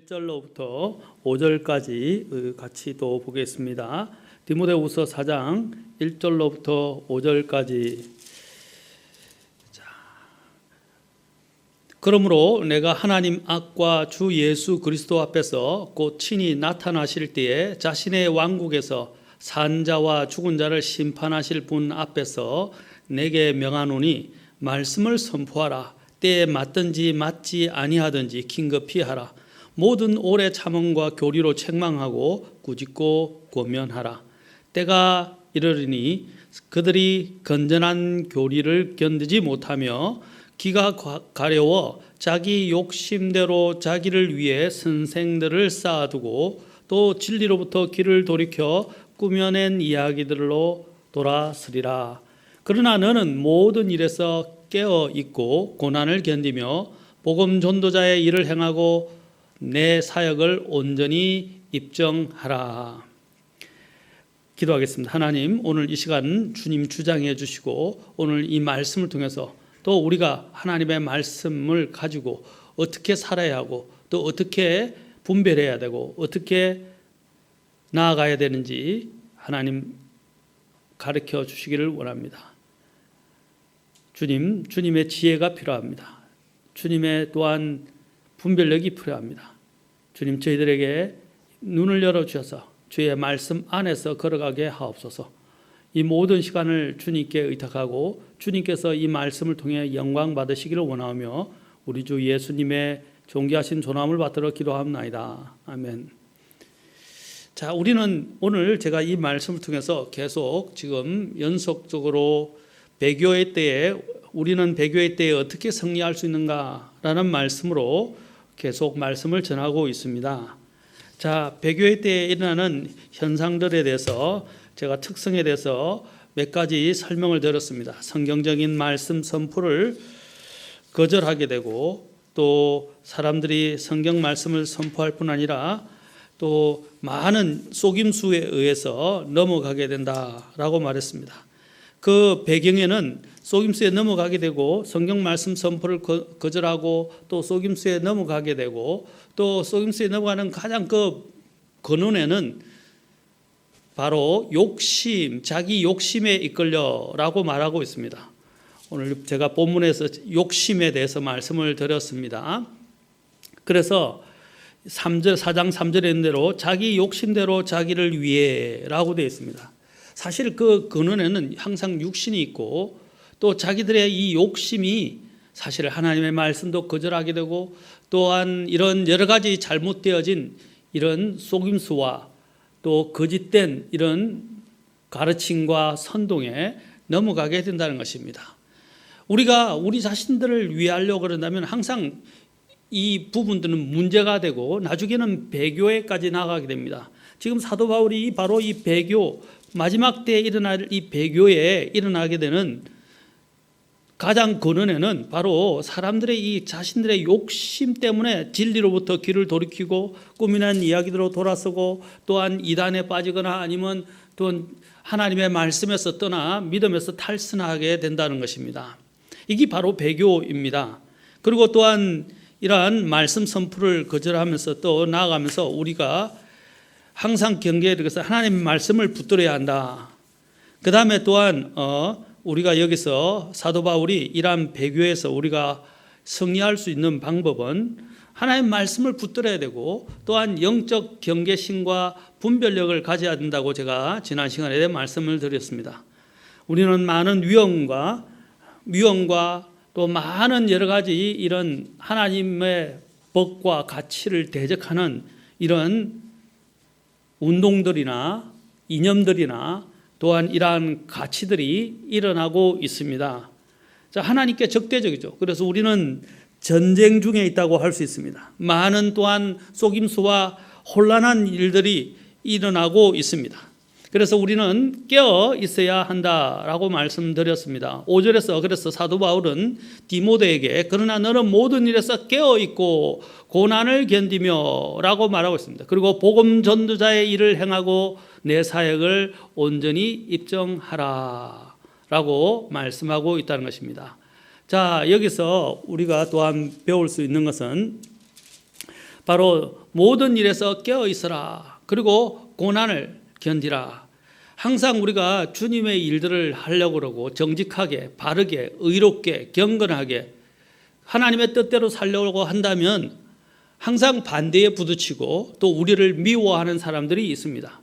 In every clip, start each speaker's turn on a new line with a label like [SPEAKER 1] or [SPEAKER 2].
[SPEAKER 1] 1절로부터 5절까지 같이 또 보겠습니다. 디모데후서 4장 1절로부터 5절까지. 그러므로 내가 하나님 앞과 주 예수 그리스도 앞에서 곧 친히 나타나실 때에 자신의 왕국에서 산 자와 죽은 자를 심판하실 분 앞에서 내게 명하노니 말씀을 선포하라. 때에 맞든지 맞지 아니하든지 긴급히 하라. 모든 오래 참음과 교리로 책망하고 꾸짖고 권면하라. 때가 이르리니 그들이 건전한 교리를 견디지 못하며 기가 가려워 자기 욕심대로 자기를 위해 선생들을 쌓아두고 또 진리로부터 귀를 돌이켜 꾸며낸 이야기들로 돌아서리라. 그러나 너는 모든 일에서 깨어 있고 고난을 견디며 복음 전도자의 일을 행하고 내 사역을 온전히 입증하라. 기도하겠습니다. 하나님, 오늘 이 시간 주님 주장해 주시고 오늘 이 말씀을 통해서 또 우리가 하나님의 말씀을 가지고 어떻게 살아야 하고 또 어떻게 분별해야 되고 어떻게 나아가야 되는지 하나님 가르쳐 주시기를 원합니다. 주님, 주님의 지혜가 필요합니다. 주님의 또한 분별력이 필요합니다. 주님, 저희들에게 눈을 열어주셔서 주의 말씀 안에서 걸어가게 하옵소서. 이 모든 시간을 주님께 의탁하고 주님께서 이 말씀을 통해 영광 받으시기를 원하며 우리 주 예수님의 존귀하신 존함을 받들어 기도합나이다. 아멘. 자, 우리는 오늘 제가 이 말씀을 통해서 계속 지금 연속적으로 배교회 때에 우리는 배교회 때에 어떻게 승리할 수 있는가라는 말씀으로 계속 말씀을 전하고 있습니다. 자, 배교회 때에 일어나는 현상들에 대해서 제가 특성에 대해서 몇 가지 설명을 드렸습니다. 성경적인 말씀 선포를 거절하게 되고 또 사람들이 성경 말씀을 선포할 뿐 아니라 또 많은 속임수에 의해서 넘어가게 된다라고 말했습니다. 그 배경에는 속임수에 넘어가게 되고 성경 말씀 선포를 거절하고 또 속임수에 넘어가게 되고 또 속임수에 넘어가는 가장 그 근원에는 바로 욕심, 자기 욕심에 이끌려라고 말하고 있습니다. 오늘 제가 본문에서 욕심에 대해서 말씀을 드렸습니다. 그래서 4장 3절에 있는 대로 자기 욕심대로 자기를 위해라고 되어 있습니다. 사실 그 근원에는 항상 육신이 있고 또 자기들의 이 욕심이 사실 하나님의 말씀도 거절하게 되고 또한 이런 여러 가지 잘못되어진 이런 속임수와 또 거짓된 이런 가르침과 선동에 넘어가게 된다는 것입니다. 우리가 우리 자신들을 위하려고 그런다면 항상 이 부분들은 문제가 되고 나중에는 배교에까지 나가게 됩니다. 지금 사도 바울이 바로 이 배교, 마지막 때에 일어날 이 배교에 일어나게 되는 가장 근원에는 바로 사람들의 이 자신들의 욕심 때문에 진리로부터 귀를 돌이키고 꾸미는 이야기대로 돌아서고 또한 이단에 빠지거나 아니면 또 하나님의 말씀에서 떠나 믿음에서 탈선하게 된다는 것입니다. 이게 바로 배교입니다. 그리고 또한 이러한 말씀 선포를 거절하면서 또 나아가면서 우리가 항상 경계에 들어서 하나님의 말씀을 붙들어야 한다. 그 다음에 또한 우리가 여기서 사도 바울이 이러한 배교에서 우리가 승리할 수 있는 방법은 하나님의 말씀을 붙들어야 되고 또한 영적 경계심과 분별력을 가져야 된다고 제가 지난 시간에 말씀을 드렸습니다. 우리는 많은 위험과 또 많은 여러 가지 이런 하나님의 법과 가치를 대적하는 이런 운동들이나 이념들이나 또한 이러한 가치들이 일어나고 있습니다. 자, 하나님께 적대적이죠. 그래서 우리는 전쟁 중에 있다고 할 수 있습니다. 많은 또한 속임수와 혼란한 일들이 일어나고 있습니다. 그래서 우리는 깨어 있어야 한다라고 말씀드렸습니다. 5절에서 그래서 사도 바울은 디모데에게 그러나 너는 모든 일에서 깨어 있고 고난을 견디며 라고 말하고 있습니다. 그리고 복음 전도자의 일을 행하고 내 사역을 온전히 입증하라 라고 말씀하고 있다는 것입니다. 자, 여기서 우리가 또한 배울 수 있는 것은 바로 모든 일에서 깨어 있어라. 그리고 고난을 견디라. 항상 우리가 주님의 일들을 하려고 그러고 정직하게, 바르게, 의롭게, 경건하게 하나님의 뜻대로 살려고 한다면 항상 반대에 부딪히고 또 우리를 미워하는 사람들이 있습니다.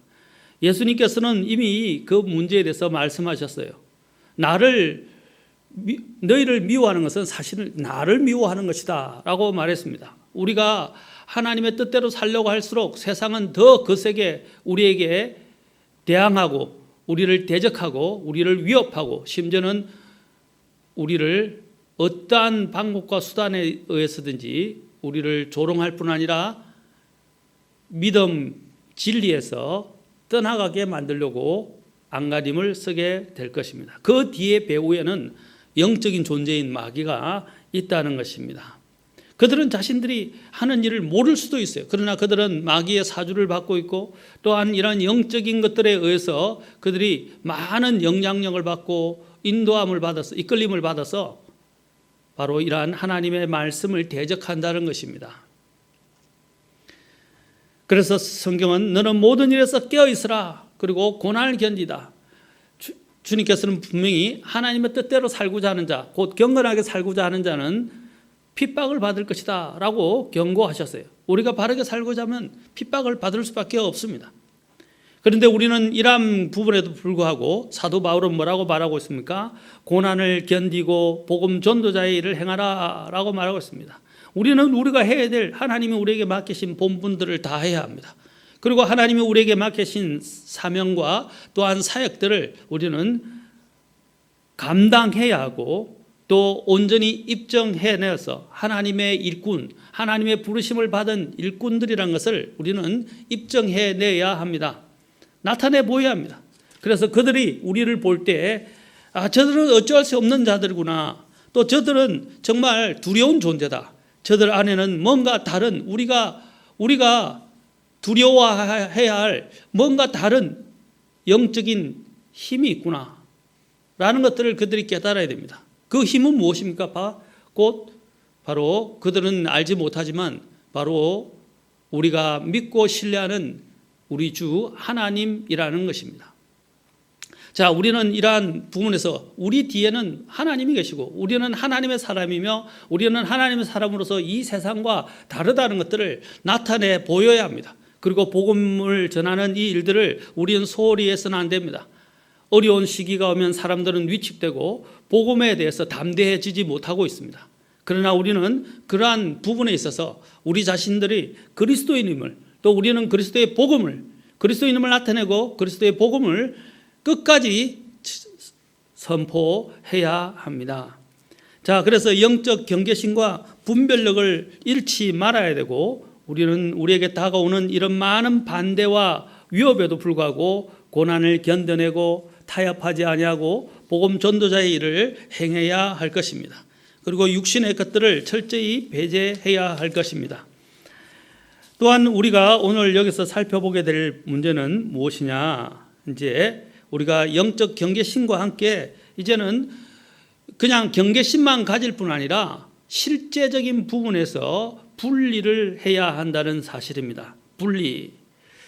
[SPEAKER 1] 예수님께서는 이미 그 문제에 대해서 말씀하셨어요. 너희를 미워하는 것은 사실 나를 미워하는 것이다 라고 말했습니다. 우리가 하나님의 뜻대로 살려고 할수록 세상은 더 거세게 우리에게 대항하고 우리를 대적하고 우리를 위협하고 심지어는 우리를 어떠한 방법과 수단에 의해서든지 우리를 조롱할 뿐 아니라 믿음 진리에서 떠나가게 만들려고 안간힘을 쓰게 될 것입니다. 그 뒤에 배후에는 영적인 존재인 마귀가 있다는 것입니다. 그들은 자신들이 하는 일을 모를 수도 있어요. 그러나 그들은 마귀의 사주를 받고 있고 또한 이런 영적인 것들에 의해서 그들이 많은 영향력을 받고 인도함을 받아서 이끌림을 받아서 바로 이러한 하나님의 말씀을 대적한다는 것입니다. 그래서 성경은 너는 모든 일에서 깨어 있으라. 그리고 고난을 견디다. 주님께서는 분명히 하나님의 뜻대로 살고자 하는 자, 곧 경건하게 살고자 하는 자는 핍박을 받을 것이다 라고 경고하셨어요. 우리가 바르게 살고자 하면 핍박을 받을 수밖에 없습니다. 그런데 우리는 이러한 부분에도 불구하고 사도 바울은 뭐라고 말하고 있습니까? 고난을 견디고 복음 전도자의 일을 행하라 라고 말하고 있습니다. 우리는 우리가 해야 될 하나님이 우리에게 맡기신 본분들을 다 해야 합니다. 그리고 하나님이 우리에게 맡기신 사명과 또한 사역들을 우리는 감당해야 하고 또 온전히 입증해내서 하나님의 일꾼, 하나님의 부르심을 받은 일꾼들이란 것을 우리는 입증해내야 합니다. 나타내 보여야 합니다. 그래서 그들이 우리를 볼 때 저들은 어찌할 수 없는 자들이구나. 또 저들은 정말 두려운 존재다. 저들 안에는 뭔가 다른 우리가 두려워해야 할 뭔가 다른 영적인 힘이 있구나 라는 것들을 그들이 깨달아야 됩니다. 그 힘은 무엇입니까? 곧 바로 그들은 알지 못하지만 바로 우리가 믿고 신뢰하는 우리 주 하나님이라는 것입니다. 자, 우리는 이러한 부분에서 우리 뒤에는 하나님이 계시고 우리는 하나님의 사람이며 우리는 하나님의 사람으로서 이 세상과 다르다는 것들을 나타내 보여야 합니다. 그리고 복음을 전하는 이 일들을 우리는 소홀히 해서는 안 됩니다. 어려운 시기가 오면 사람들은 위축되고 복음에 대해서 담대해지지 못하고 있습니다. 그러나 우리는 그러한 부분에 있어서 우리 자신들이 그리스도인임을 또 우리는 그리스도의 복음을 그리스도인임을 나타내고 그리스도의 복음을 끝까지 선포해야 합니다. 자, 그래서 영적 경계심과 분별력을 잃지 말아야 되고 우리는 우리에게 다가오는 이런 많은 반대와 위협에도 불구하고 고난을 견뎌내고 타협하지 아니하고 복음 전도자의 일을 행해야 할 것입니다. 그리고 육신의 것들을 철저히 배제해야 할 것입니다. 또한 우리가 오늘 여기서 살펴보게 될 문제는 무엇이냐? 이제 우리가 영적 경계심과 함께 이제는 그냥 경계심만 가질 뿐 아니라 실제적인 부분에서 분리를 해야 한다는 사실입니다. 분리.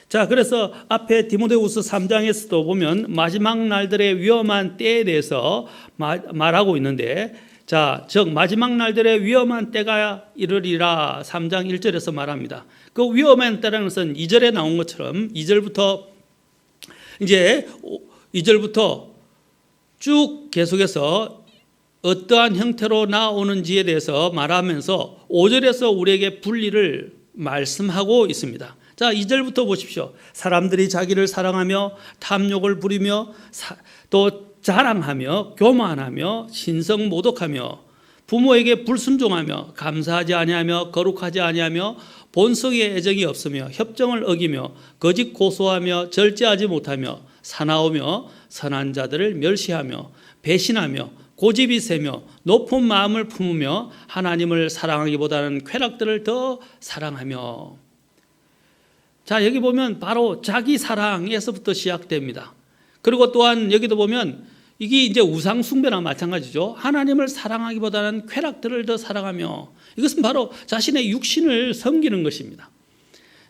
[SPEAKER 1] 자, 그래서 앞에 디모데후서 3장에서도 보면 마지막 날들의 위험한 때에 대해서 말하고 있는데, 자, 즉 마지막 날들의 위험한 때가 이르리라 3장 1절에서 말합니다. 그 위험한 때라는 것은 2절에 나온 것처럼 2절부터 쭉 계속해서 어떠한 형태로 나오는지에 대해서 말하면서 5절에서 우리에게 분리를 말씀하고 있습니다. 자, 2절부터 보십시오. 사람들이 자기를 사랑하며 탐욕을 부리며 또 자랑하며 교만하며 신성 모독하며 부모에게 불순종하며 감사하지 아니하며 거룩하지 아니하며 본성의 애정이 없으며 협정을 어기며 거짓 고소하며 절제하지 못하며 사나우며 선한 자들을 멸시하며 배신하며 고집이 세며 높은 마음을 품으며 하나님을 사랑하기보다는 쾌락들을 더 사랑하며. 자, 여기 보면 바로 자기 사랑에서부터 시작됩니다. 그리고 또한 여기도 보면 이게 이제 우상 숭배나 마찬가지죠. 하나님을 사랑하기보다는 쾌락들을 더 사랑하며, 이것은 바로 자신의 육신을 섬기는 것입니다.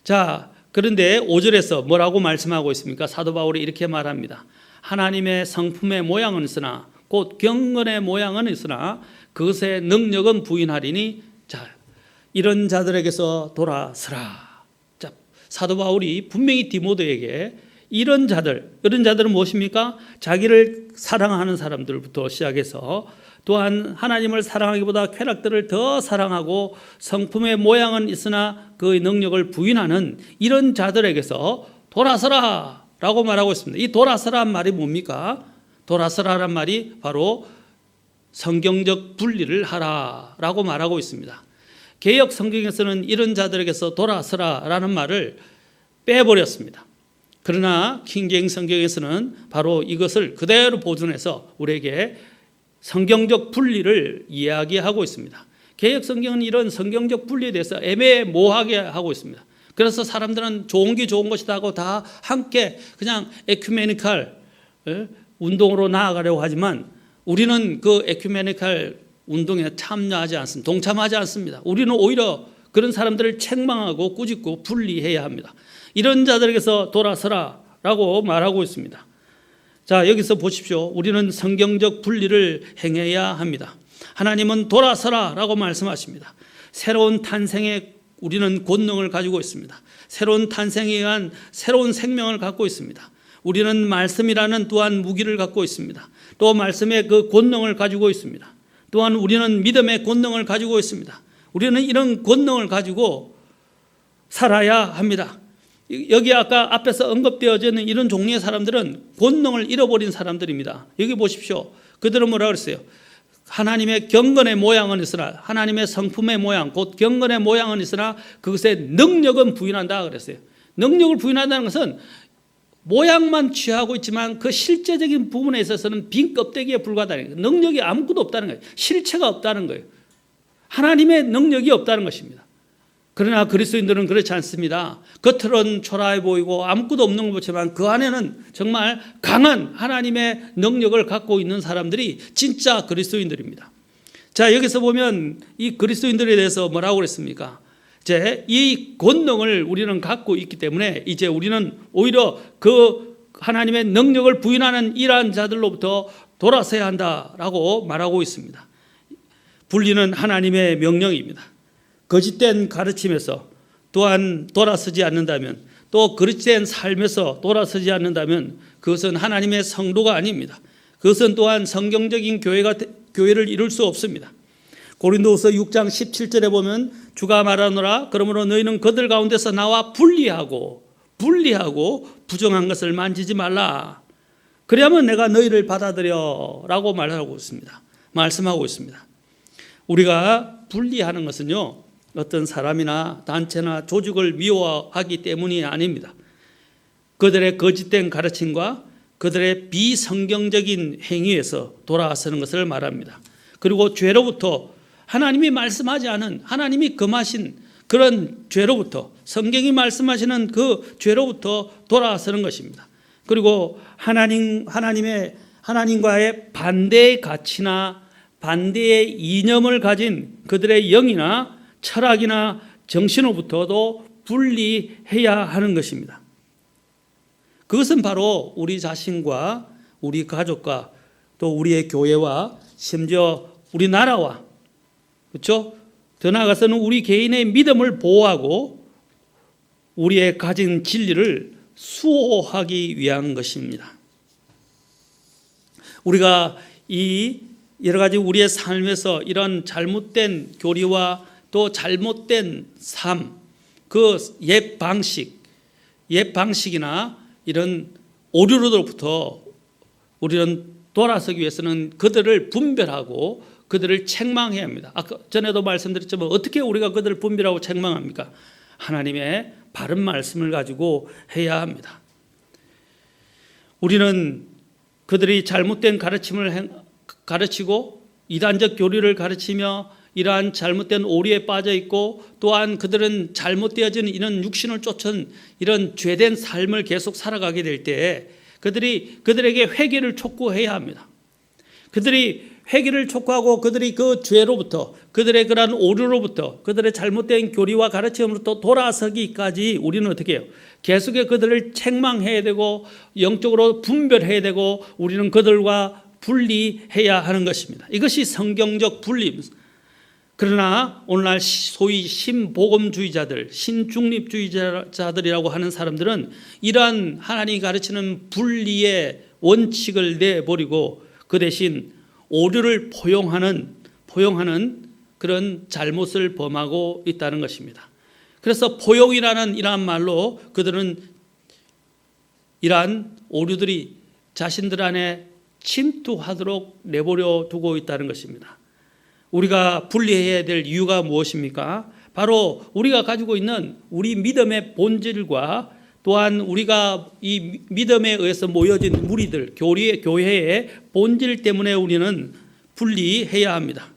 [SPEAKER 1] 자, 그런데 5절에서 뭐라고 말씀하고 있습니까? 사도 바울이 이렇게 말합니다. 하나님의 성품의 모양은 있으나 곧 경건의 모양은 있으나 그것의 능력은 부인하리니, 자, 이런 자들에게서 돌아서라. 자, 사도 바울이 분명히 디모데에게 이런 자들은 무엇입니까? 자기를 사랑하는 사람들부터 시작해서 또한 하나님을 사랑하기보다 쾌락들을 더 사랑하고 성품의 모양은 있으나 그의 능력을 부인하는 이런 자들에게서 돌아서라 라고 말하고 있습니다. 이 돌아서라는 말이 뭡니까? 돌아서라란 말이 바로 성경적 분리를 하라라고 말하고 있습니다. 개역 성경에서는 이런 자들에게서 돌아서라라는 말을 빼버렸습니다. 그러나 킹제임스 성경에서는 바로 이것을 그대로 보존해서 우리에게 성경적 분리를 이야기하고 있습니다. 개역 성경은 이런 성경적 분리에 대해서 애매모호하게 하고 있습니다. 그래서 사람들은 좋은 게 좋은 것이다 하고 다 함께 그냥 에큐메니칼 운동으로 나아가려고 하지만 우리는 그 에큐메니칼 운동에 참여하지 않습니다. 동참하지 않습니다. 우리는 오히려 그런 사람들을 책망하고 꾸짖고 분리해야 합니다. 이런 자들에게서 돌아서라 라고 말하고 있습니다. 자, 여기서 보십시오. 우리는 성경적 분리를 행해야 합니다. 하나님은 돌아서라 라고 말씀하십니다. 새로운 탄생에 우리는 권능을 가지고 있습니다. 새로운 탄생에 의한 새로운 생명을 갖고 있습니다. 우리는 말씀이라는 또한 무기를 갖고 있습니다. 또 말씀의 그 권능을 가지고 있습니다. 또한 우리는 믿음의 권능을 가지고 있습니다. 우리는 이런 권능을 가지고 살아야 합니다. 여기 아까 앞에서 언급되어져 있는 이런 종류의 사람들은 권능을 잃어버린 사람들입니다. 여기 보십시오. 그들은 뭐라고 그랬어요? 하나님의 경건의 모양은 있으나, 하나님의 성품의 모양, 곧 경건의 모양은 있으나 그것의 능력은 부인한다 그랬어요. 능력을 부인한다는 것은 모양만 취하고 있지만 그 실제적인 부분에 있어서는 빈 껍데기에 불과하다는 거예요. 능력이 아무것도 없다는 거예요. 실체가 없다는 거예요. 하나님의 능력이 없다는 것입니다. 그러나 그리스도인들은 그렇지 않습니다. 겉으로는 초라해 보이고 아무것도 없는 것 같지만 그 안에는 정말 강한 하나님의 능력을 갖고 있는 사람들이 진짜 그리스도인들입니다. 자, 여기서 보면 이 그리스도인들에 대해서 뭐라고 그랬습니까? 이제 이 권능을 우리는 갖고 있기 때문에 이제 우리는 오히려 그 하나님의 능력을 부인하는 이러한 자들로부터 돌아서야 한다라고 말하고 있습니다. 분리는 하나님의 명령입니다. 거짓된 가르침에서 또한 돌아서지 않는다면, 또 거짓된 삶에서 돌아서지 않는다면 그것은 하나님의 성도가 아닙니다. 그것은 또한 성경적인 교회를 이룰 수 없습니다. 고린도후서 6장 17절에 보면 주가 말하노라 그러므로 너희는 그들 가운데서 나와 분리하고 부정한 것을 만지지 말라. 그래야만 내가 너희를 받아들여 라고 말하고 있습니다. 말씀하고 있습니다. 우리가 분리하는 것은요, 어떤 사람이나 단체나 조직을 미워하기 때문이 아닙니다. 그들의 거짓된 가르침과 그들의 비성경적인 행위에서 돌아서는 것을 말합니다. 그리고 죄로부터 하나님이 말씀하지 않은, 하나님이 금하신 그런 죄로부터, 성경이 말씀하시는 그 죄로부터 돌아서는 것입니다. 그리고 하나님과의 반대의 가치나 반대의 이념을 가진 그들의 영이나 철학이나 정신으로부터도 분리해야 하는 것입니다. 그것은 바로 우리 자신과 우리 가족과 또 우리의 교회와 심지어 우리나라와, 그렇죠? 더 나아가서는 우리 개인의 믿음을 보호하고 우리의 가진 진리를 수호하기 위한 것입니다. 우리가 이 여러 가지 우리의 삶에서 이런 잘못된 교리와 또 잘못된 삶, 그 옛 방식이나 이런 오류로부터 우리는 돌아서기 위해서는 그들을 분별하고 그들을 책망해야 합니다. 아까 전에도 말씀드렸지만 어떻게 우리가 그들을 분별하고 책망합니까? 하나님의 바른 말씀을 가지고 해야 합니다. 우리는 그들이 잘못된 가르침을 가르치고 이단적 교리를 가르치며 이러한 잘못된 오류에 빠져 있고 또한 그들은 잘못되어진 이런 육신을 쫓은 이런 죄된 삶을 계속 살아가게 될 때 그들에게 회개를 촉구해야 합니다. 그들이 회개를 촉구하고 그들이 그 죄로부터, 그들의 그러한 오류로부터, 그들의 잘못된 교리와 가르침으로부터 돌아서기까지 우리는 어떻게 해요? 계속해 그들을 책망해야 되고 영적으로 분별해야 되고 우리는 그들과 분리해야 하는 것입니다. 이것이 성경적 분리입니다. 그러나 오늘날 소위 신복음주의자들, 신중립주의자들이라고 하는 사람들은 이러한 하나님이 가르치는 분리의 원칙을 내버리고 그 대신 오류를 포용하는 그런 잘못을 범하고 있다는 것입니다. 그래서 포용이라는 이러한 말로 그들은 이러한 오류들이 자신들 안에 침투하도록 내버려 두고 있다는 것입니다. 우리가 분리해야 될 이유가 무엇입니까? 바로 우리가 가지고 있는 우리 믿음의 본질과 또한 우리가 이 믿음에 의해서 모여진 무리들, 교회의 본질 때문에 우리는 분리해야 합니다.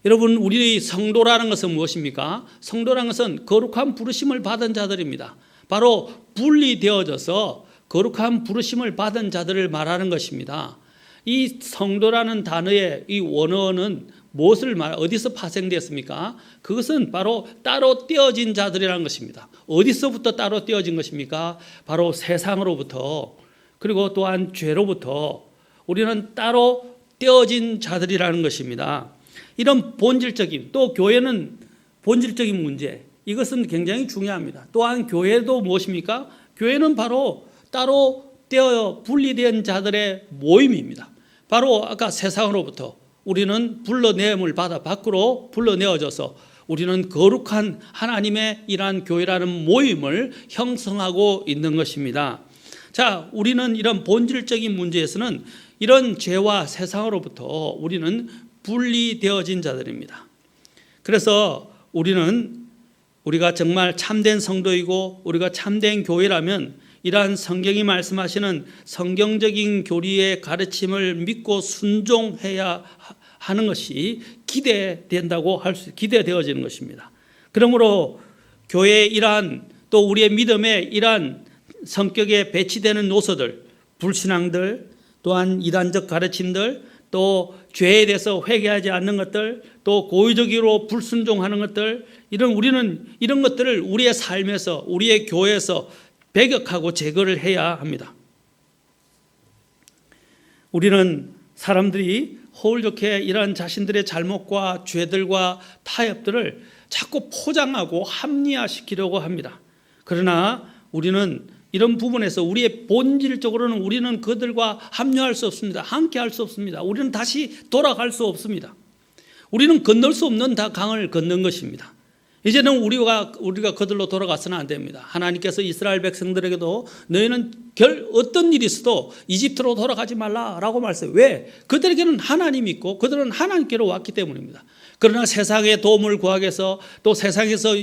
[SPEAKER 1] 여러분, 우리 성도라는 것은 무엇입니까? 성도라는 것은 거룩한 부르심을 받은 자들입니다. 바로 분리되어져서 거룩한 부르심을 받은 자들을 말하는 것입니다. 이 성도라는 단어의 이 원어는 무엇을 어디서 파생되었습니까? 그것은 바로 따로 떼어진 자들이라는 것입니다. 어디서부터 따로 떼어진 것입니까? 바로 세상으로부터, 그리고 또한 죄로부터 우리는 따로 떼어진 자들이라는 것입니다. 이런 본질적인, 또 교회는 본질적인 문제, 이것은 굉장히 중요합니다. 또한 교회도 무엇입니까? 교회는 바로 따로 떼어 분리된 자들의 모임입니다. 바로 아까 세상으로부터 우리는 불러내음을 받아 밖으로 불러내어져서 우리는 거룩한 하나님의 이러한 교회라는 모임을 형성하고 있는 것입니다. 자, 우리는 이런 본질적인 문제에서는 이런 죄와 세상으로부터 우리는 분리되어진 자들입니다. 그래서 우리가 정말 참된 성도이고 우리가 참된 교회라면 이러한 성경이 말씀하시는 성경적인 교리의 가르침을 믿고 순종해야 하는 것이 기대되어지는 것입니다. 그러므로 교회의 이러한 또 우리의 믿음의 이러한 성격에 배치되는 요소들, 불신앙들, 또한 이단적 가르침들, 또 죄에 대해서 회개하지 않는 것들, 또 고의적으로 불순종하는 것들, 우리는 이런 것들을 우리의 삶에서, 우리의 교회에서 배격하고 제거를 해야 합니다. 우리는 사람들이 허울 좋게 이런 자신들의 잘못과 죄들과 타협들을 자꾸 포장하고 합리화시키려고 합니다. 그러나 우리는 이런 부분에서 우리의 본질적으로는 우리는 그들과 합류할 수 없습니다. 함께할 수 없습니다. 우리는 다시 돌아갈 수 없습니다. 우리는 건널 수 없는 강을 건넌 것입니다. 이제는 우리가 그들로 돌아가서는 안 됩니다. 하나님께서 이스라엘 백성들에게도 너희는 어떤 일이 있어도 이집트로 돌아가지 말라라고 말씀해요. 왜? 그들에게는 하나님이 있고 그들은 하나님께로 왔기 때문입니다. 그러나 세상의 도움을 구하기 위해서 또 세상에서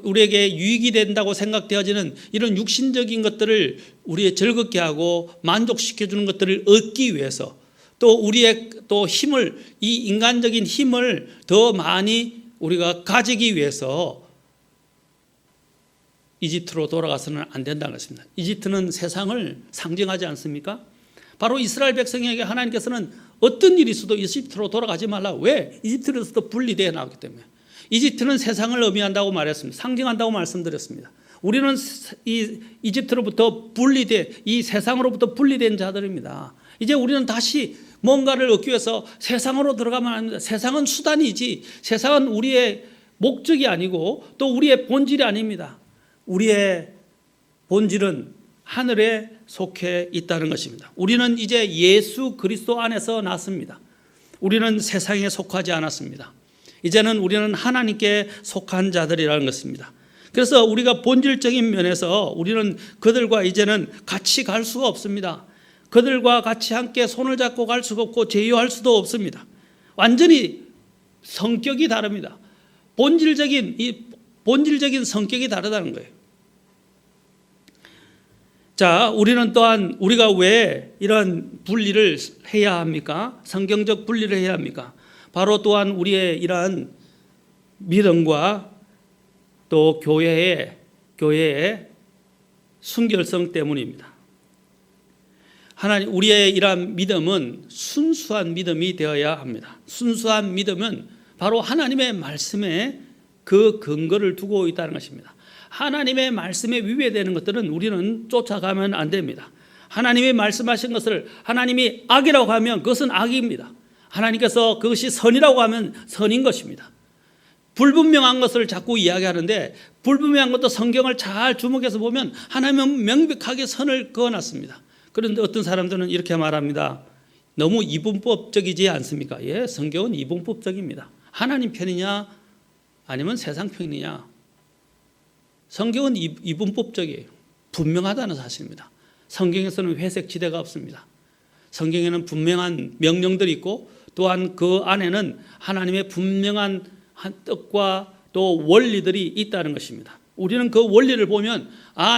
[SPEAKER 1] 우리에게 유익이 된다고 생각되어지는 이런 육신적인 것들을 우리의 즐겁게 하고 만족시켜주는 것들을 얻기 위해서, 또 우리의 또 힘을, 이 인간적인 힘을 더 많이 우리가 가지기 위해서 이집트로 돌아가서는 안 된다는 것입니다. 이집트는 세상을 상징하지 않습니까? 바로 이스라엘 백성에게 하나님께서는 어떤 일이 있어도 이집트로 돌아가지 말라. 왜? 이집트로서도 분리되어 나오기 때문에. 이집트는 세상을 의미한다고 말했습니다. 상징한다고 말씀드렸습니다. 우리는 이 이집트로부터 분리된, 이 세상으로부터 분리된 자들입니다. 이제 우리는 다시 뭔가를 얻기 위해서 세상으로 들어가면 안 됩니다. 세상은 수단이지 세상은 우리의 목적이 아니고 또 우리의 본질이 아닙니다. 우리의 본질은 하늘에 속해 있다는 것입니다. 우리는 이제 예수 그리스도 안에서 났습니다. 우리는 세상에 속하지 않았습니다. 이제는 우리는 하나님께 속한 자들이라는 것입니다. 그래서 우리가 본질적인 면에서 우리는 그들과 이제는 같이 갈 수가 없습니다. 그들과 같이 함께 손을 잡고 갈 수가 없고 제휴할 수도 없습니다. 완전히 성격이 다릅니다. 본질적인 성격이 다르다는 거예요. 자, 우리는 또한 우리가 왜 이런 분리를 해야 합니까? 성경적 분리를 해야 합니까? 바로 또한 우리의 이러한 믿음과 또 교회의 순결성 때문입니다. 하나님, 우리의 이러한 믿음은 순수한 믿음이 되어야 합니다. 순수한 믿음은 바로 하나님의 말씀에 그 근거를 두고 있다는 것입니다. 하나님의 말씀에 위배되는 것들은 우리는 쫓아가면 안 됩니다. 하나님이 말씀하신 것을 하나님이 악이라고 하면 그것은 악입니다. 하나님께서 그것이 선이라고 하면 선인 것입니다. 불분명한 것을 자꾸 이야기하는데 불분명한 것도 성경을 잘 주목해서 보면 하나님은 명백하게 선을 그어놨습니다. 그런데 어떤 사람들은 이렇게 말합니다. 너무 이분법적이지 않습니까? 예, 성경은 이분법적입니다. 하나님 편이냐 아니면 세상 편이냐. 성경은 이분법적이에요. 분명하다는 사실입니다. 성경에서는 회색 지대가 없습니다. 성경에는 분명한 명령들이 있고 또한 그 안에는 하나님의 분명한 뜻과 또 원리들이 있다는 것입니다. 우리는 그 원리를 보면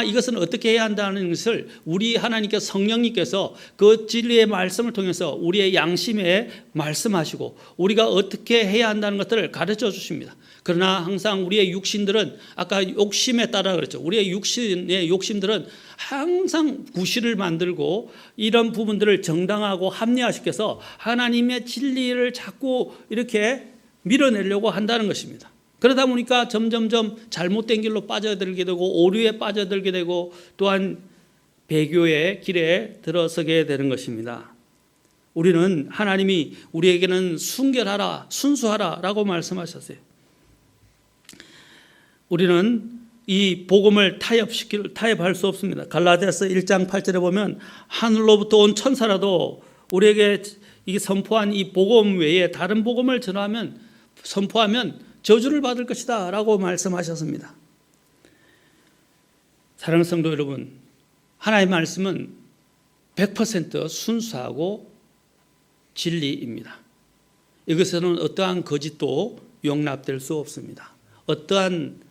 [SPEAKER 1] 이것은 어떻게 해야 한다는 것을 우리 하나님께서 성령님께서 그 진리의 말씀을 통해서 우리의 양심에 말씀하시고 우리가 어떻게 해야 한다는 것들을 가르쳐 주십니다. 그러나 항상 우리의 육신들은 아까 욕심에 따라 그랬죠. 우리의 육신의 욕심들은 항상 구실을 만들고 이런 부분들을 정당하고 합리화시켜서 하나님의 진리를 자꾸 이렇게 밀어내려고 한다는 것입니다. 그러다 보니까 점점점 잘못된 길로 빠져들게 되고 오류에 빠져들게 되고 또한 배교의 길에 들어서게 되는 것입니다. 우리는 하나님이 우리에게는 순결하라, 순수하라 라고 말씀하셨어요. 우리는 이 복음을 타협할 수 없습니다. 갈라디아서 1장 8절에 보면 하늘로부터 온 천사라도 우리에게 이 선포한 이 복음 외에 다른 복음을 선포하면 저주를 받을 것이다 라고 말씀하셨습니다. 사랑하는 성도 여러분, 하나님의 말씀은 100% 순수하고 진리입니다. 이것에는 어떠한 거짓도 용납될 수 없습니다. 어떠한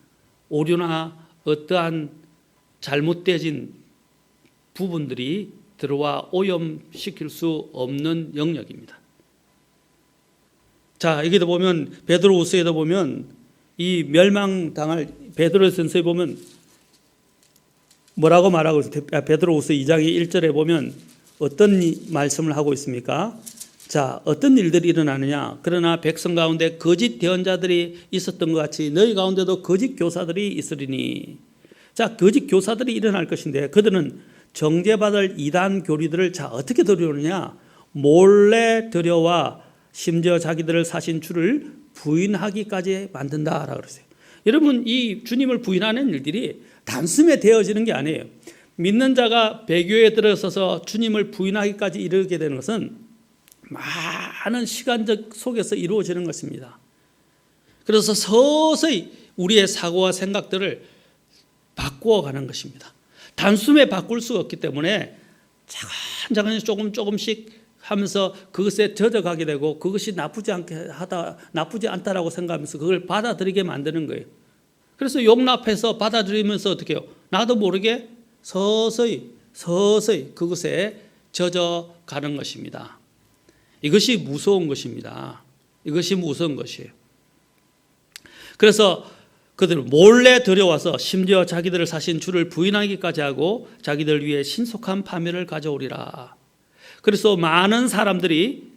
[SPEAKER 1] 오류나 어떠한 잘못되어진 부분들이 들어와 오염시킬 수 없는 영역입니다. 자, 여기도 보면 베드로후서에도 보면 이 멸망당할 베드로전서에 보면 뭐라고 말하고 있어요? 베드로후서 2장 1절에 보면 어떤 말씀을 하고 있습니까? 자, 어떤 일들이 일어나느냐? 그러나 백성 가운데 거짓 대언자들이 있었던 것 같이 너희 가운데도 거짓 교사들이 있으리니. 자, 거짓 교사들이 일어날 것인데 그들은 정죄받을 이단 교리들을 어떻게 들여오느냐? 몰래 들여와 심지어 자기들을 사신 주를 부인하기까지 만든다라고 그러세요. 여러분, 이 주님을 부인하는 일들이 단숨에 되어지는 게 아니에요. 믿는 자가 배교에 들어서서 주님을 부인하기까지 이르게 되는 것은 많은 시간적 속에서 이루어지는 것입니다. 그래서 서서히 우리의 사고와 생각들을 바꾸어가는 것입니다. 단숨에 바꿀 수가 없기 때문에 차근차근 조금씩 하면서 그것에 젖어가게 되고 그것이 나쁘지 않다라고 생각하면서 그걸 받아들이게 만드는 거예요. 그래서 용납해서 받아들이면서 어떻게 해요? 나도 모르게 서서히 그것에 젖어가는 것입니다. 이것이 무서운 것입니다. 이것이 무서운 것이에요. 그래서 그들을 몰래 들여와서 심지어 자기들을 사신 주를 부인하기까지 하고 자기들 위해 신속한 파멸을 가져오리라. 그래서 많은 사람들이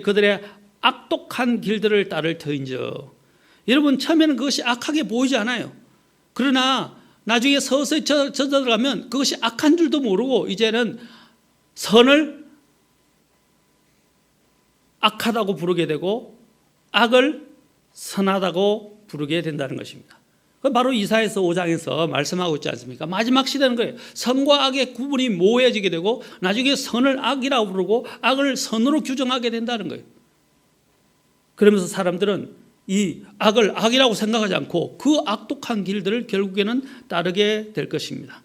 [SPEAKER 1] 그들의 악독한 길들을 따를 터인즉, 여러분 처음에는 그것이 악하게 보이지 않아요. 그러나 나중에 서서히 젖어들어가면 그것이 악한 줄도 모르고 이제는 선을 악하다고 부르게 되고 악을 선하다고 부르게 된다는 것입니다. 바로 이사야서 5장에서 말씀하고 있지 않습니까? 마지막 시대는 거예요. 선과 악의 구분이 모호해지게 되고 나중에 선을 악이라고 부르고 악을 선으로 규정하게 된다는 거예요. 그러면서 사람들은 이 악을 악이라고 생각하지 않고 그 악독한 길들을 결국에는 따르게 될 것입니다.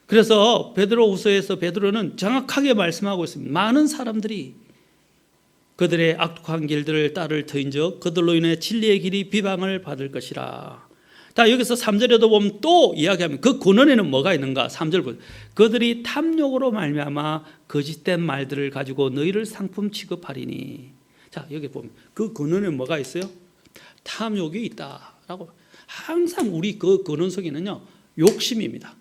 [SPEAKER 1] 그래서 베드로후서에서 베드로는 정확하게 말씀하고 있습니다. 많은 사람들이 그들의 악독한 길들을 따를 터인즉 그들로 인해 진리의 길이 비방을 받을 것이라. 자, 여기서 3절에도 보면 또 이야기하면 그 근원에는 뭐가 있는가? 3절 보세요. 그들이 탐욕으로 말미암아 거짓된 말들을 가지고 너희를 상품 취급하리니. 자, 여기 보면 그 근원에 뭐가 있어요? 탐욕이 있다라고. 항상 우리 그 근원 속에는요, 욕심입니다.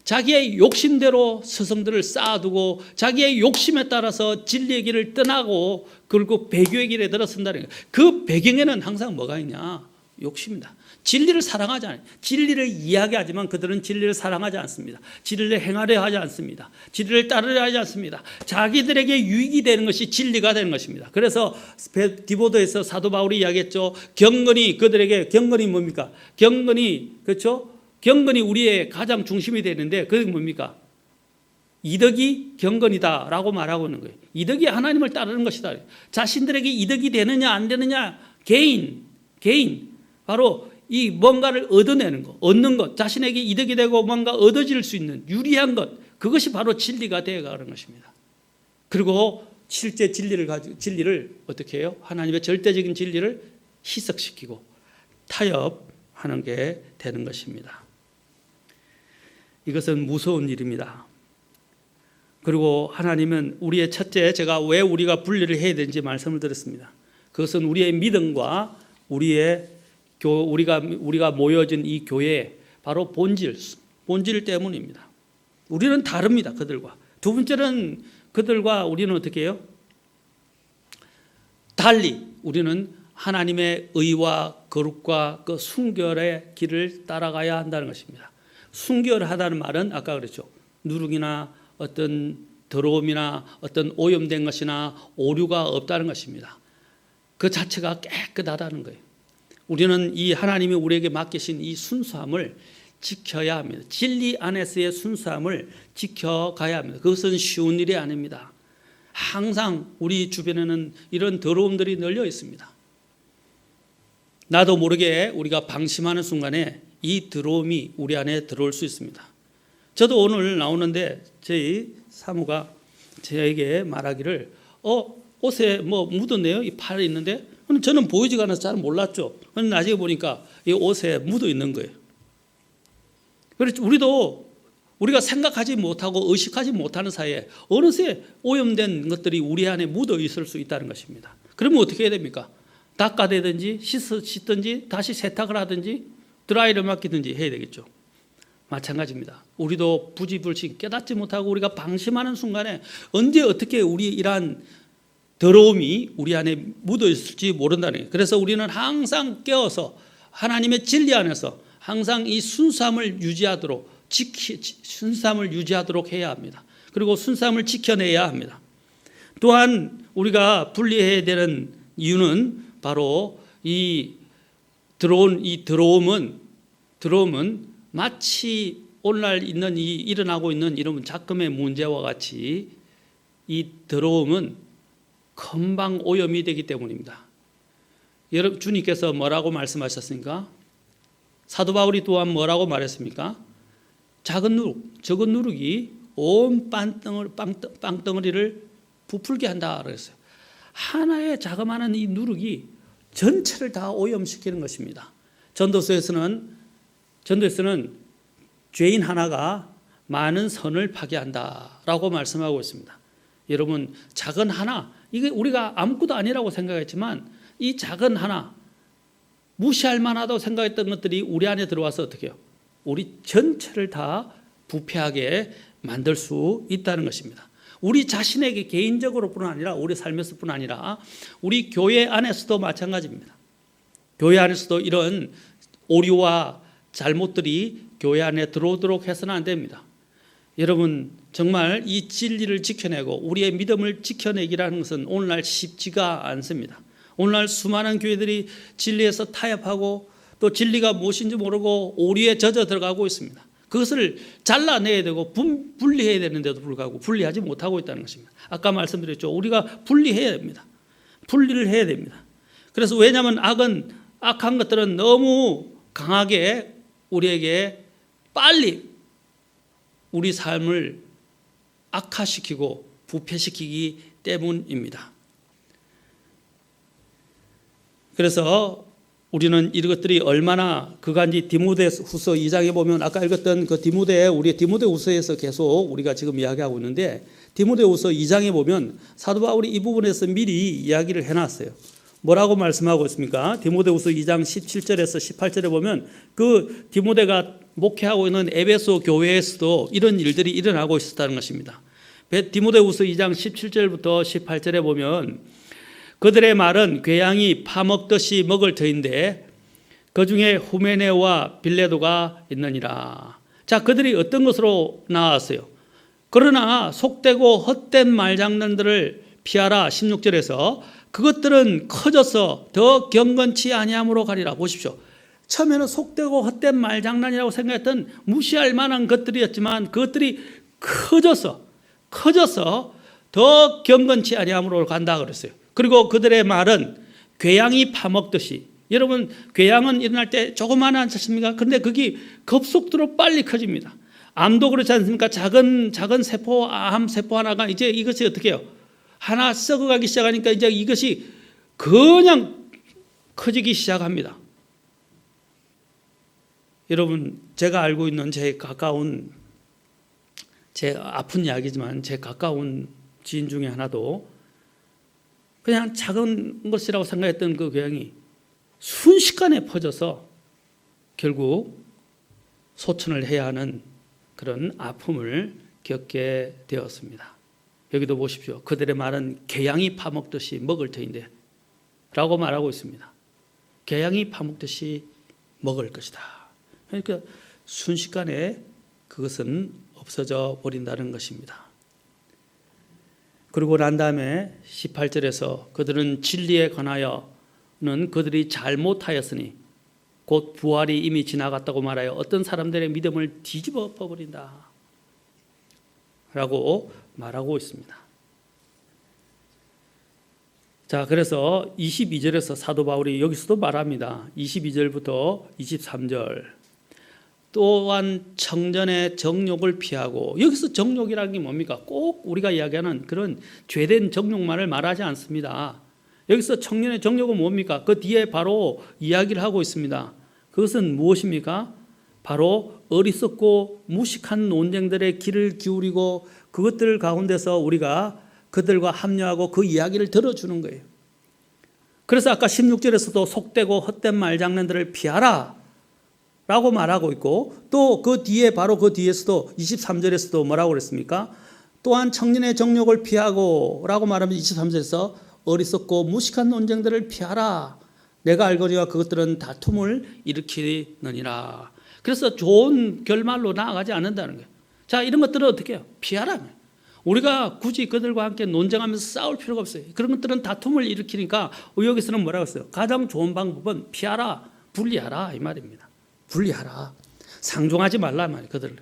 [SPEAKER 1] 자기의 욕심대로 스승들을 쌓아두고 자기의 욕심에 따라서 진리의 길을 떠나고 결국 배교의 길에 들어선다는 거예요. 그 배경에는 항상 뭐가 있냐? 욕심입니다. 진리를 사랑하지 않아요. 진리를 이야기하지만 그들은 진리를 사랑하지 않습니다. 진리를 행하려 하지 않습니다. 진리를 따르려 하지 않습니다. 자기들에게 유익이 되는 것이 진리가 되는 것입니다. 그래서 디보도에서 사도 바울이 이야기했죠. 경건이 그들에게, 경건이 뭡니까? 경건이, 그렇죠? 경건이 우리의 가장 중심이 되는데 그게 뭡니까? 이덕이 경건이다라고 말하고 있는 거예요. 이덕이 하나님을 따르는 것이다. 자신들에게 이덕이 되느냐 안 되느냐, 개인 바로 이 뭔가를 얻어내는 것, 얻는 것, 자신에게 이득이 되고 뭔가 얻어질 수 있는 유리한 것, 그것이 바로 진리가 되어가는 것입니다. 그리고 실제 진리를 어떻게 해요? 하나님의 절대적인 진리를 희석시키고 타협하는 게 되는 것입니다. 이것은 무서운 일입니다. 그리고 하나님은 우리의 첫째, 제가 왜 우리가 분리를 해야 되는지 말씀을 드렸습니다. 그것은 우리의 믿음과 우리가 모여진 이 교회의 바로 본질 때문입니다. 우리는 다릅니다, 그들과. 두 번째는 그들과 우리는 어떻게 해요? 달리 우리는 하나님의 의와 거룩과 그 순결의 길을 따라가야 한다는 것입니다. 순결하다는 말은 아까 그랬죠. 누룩이나 어떤 더러움이나 어떤 오염된 것이나 오류가 없다는 것입니다. 그 자체가 깨끗하다는 거예요. 우리는 이 하나님이 우리에게 맡기신 이 순수함을 지켜야 합니다. 진리 안에서의 순수함을 지켜가야 합니다. 그것은 쉬운 일이 아닙니다. 항상 우리 주변에는 이런 더러움들이 널려 있습니다. 나도 모르게 우리가 방심하는 순간에 이 더러움이 우리 안에 들어올 수 있습니다. 저도 오늘 나오는데 저희 사모가 저에게 말하기를 옷에 뭐 묻었네요. 이 팔에 있는데 저는 보이지가 않아서 잘 몰랐죠. 나중에 보니까 이 옷에 묻어 있는 거예요. 그래서 우리가 생각하지 못하고 의식하지 못하는 사이에 어느새 오염된 것들이 우리 안에 묻어 있을 수 있다는 것입니다. 그러면 어떻게 해야 됩니까? 닦아대든지 씻든지 다시 세탁을 하든지 드라이를 맡기든지 해야 되겠죠. 마찬가지입니다. 우리도 부지불식 깨닫지 못하고 우리가 방심하는 순간에 언제 어떻게 우리 이러한 더러움이 우리 안에 묻어 있을지 모른다는 거예요. 그래서 우리는 항상 깨어서 하나님의 진리 안에서 항상 이 순수함을 유지하도록 해야 합니다. 그리고 순수함을 지켜내야 합니다. 또한 우리가 분리해야 되는 이유는 바로 이 더러움은 마치 오늘날 일어나고 있는 이런 작금의 문제와 같이 이 더러움은 금방 오염이 되기 때문입니다. 여러분, 주님께서 뭐라고 말씀하셨습니까? 사도 바울이 또한 뭐라고 말했습니까? 적은 누룩이 온 빵덩어리를 부풀게 한다 그랬어요. 하나의 자그마한 이 누룩이 전체를 다 오염시키는 것입니다. 전도서에서는 전도에서는 죄인 하나가 많은 선을 파괴한다라고 말씀하고 있습니다. 여러분, 작은 하나, 이게 우리가 아무것도 아니라고 생각했지만 이 작은 하나, 무시할 만하다고 생각했던 것들이 우리 안에 들어와서 어떻게 해요? 우리 전체를 다 부패하게 만들 수 있다는 것입니다. 우리 자신에게 개인적으로뿐 아니라 우리 삶에서뿐 아니라 우리 교회 안에서도 마찬가지입니다. 교회 안에서도 이런 오류와 잘못들이 교회 안에 들어오도록 해서는 안 됩니다. 여러분, 정말 이 진리를 지켜내고 우리의 믿음을 지켜내기라는 것은 오늘날 쉽지가 않습니다. 오늘날 수많은 교회들이 진리에서 타협하고 또 진리가 무엇인지 모르고 오류에 젖어 들어가고 있습니다. 그것을 잘라내야 되고 분리해야 되는데도 불구하고 분리하지 못하고 있다는 것입니다. 아까 말씀드렸죠. 우리가 분리해야 됩니다. 분리를 해야 됩니다. 그래서 왜냐하면 악한 것들은 너무 강하게 우리에게 빨리 우리 삶을 악화시키고 부패시키기 때문입니다. 그래서 우리는 이것들이 얼마나 그간지 디모데후서 2장에 보면 아까 읽었던 그 우리 디모데후서에서 계속 우리가 지금 이야기하고 있는데 디모데후서 2장에 보면 사도 바울이 이 부분에서 미리 이야기를 해놨어요. 뭐라고 말씀하고 있습니까? 디모데후서 2장 17절에서 18절에 보면 그 디모데가 목회하고 있는 에베소 교회에서도 이런 일들이 일어나고 있었다는 것입니다. 디모데후서 2장 17절부터 18절에 보면 그들의 말은 궤양이 파먹듯이 먹을 터인데 그중에 후메네와 빌레도가 있느니라. 자, 그들이 어떤 것으로 나왔어요? 그러나 속되고 헛된 말장난들을 피하라. 16절에서 그것들은 커져서 더 경건치 아니함으로 가리라. 보십시오. 처음에는 속되고 헛된 말장난이라고 생각했던 무시할 만한 것들이었지만 그것들이 커져서 더 경건치 아니함으로 간다 그랬어요. 그리고 그들의 말은 궤양이 파먹듯이, 여러분 궤양은 일어날 때 조그마하지 않습니까? 그런데 그게 급속도로 빨리 커집니다. 암도 그렇지 않습니까? 작은 세포, 암 세포 하나가 이제 이것이 어떻게 해요? 하나 썩어가기 시작하니까 이제 이것이 그냥 커지기 시작합니다. 여러분, 제가 알고 있는 제 아픈 이야기지만 제 가까운 지인 중에 하나도 그냥 작은 것이라고 생각했던 그 궤양이 순식간에 퍼져서 결국 소천을 해야 하는 그런 아픔을 겪게 되었습니다. 여기도 보십시오. 그들의 말은 개양이 파먹듯이 먹을 터인데 라고 말하고 있습니다. 개양이 파먹듯이 먹을 것이다. 그러니까 순식간에 그것은 없어져 버린다는 것입니다. 그리고 난 다음에 18절에서 그들은 진리에 관하여는 그들이 잘못하였으니 곧 부활이 이미 지나갔다고 말하여 어떤 사람들의 믿음을 뒤집어 엎어버린다 라고 말하고 있습니다. 자, 그래서 22절에서 사도 바울이 여기서도 말합니다. 22절부터 23절 또한 청년의 정욕을 피하고, 여기서 정욕이라는 게 뭡니까? 꼭 우리가 이야기하는 그런 죄된 정욕만을 말하지 않습니다. 여기서 청년의 정욕은 뭡니까? 그 뒤에 바로 이야기를 하고 있습니다. 그것은 무엇입니까? 바로 어리석고 무식한 논쟁들의 귀를 기울이고 그것들 가운데서 우리가 그들과 합류하고 그 이야기를 들어주는 거예요. 그래서 아까 16절에서도 속되고 헛된 말장난들을 피하라 라고 말하고 있고, 또 그 뒤에 바로 그 뒤에서도 23절에서도 뭐라고 그랬습니까? 또한 청년의 정욕을 피하고 라고 말하면 23절에서 어리석고 무식한 논쟁들을 피하라. 내가 알거니와 그것들은 다툼을 일으키느니라. 그래서 좋은 결말로 나아가지 않는다는 거예요. 자, 이런 것들은 어떻게 해요? 피하라며. 우리가 굳이 그들과 함께 논쟁하면서 싸울 필요가 없어요. 그런 것들은 다툼을 일으키니까 여기서는 뭐라고 했어요? 가장 좋은 방법은 피하라, 분리하라 이 말입니다. 분리하라. 상종하지 말라 말이에요. 그들을.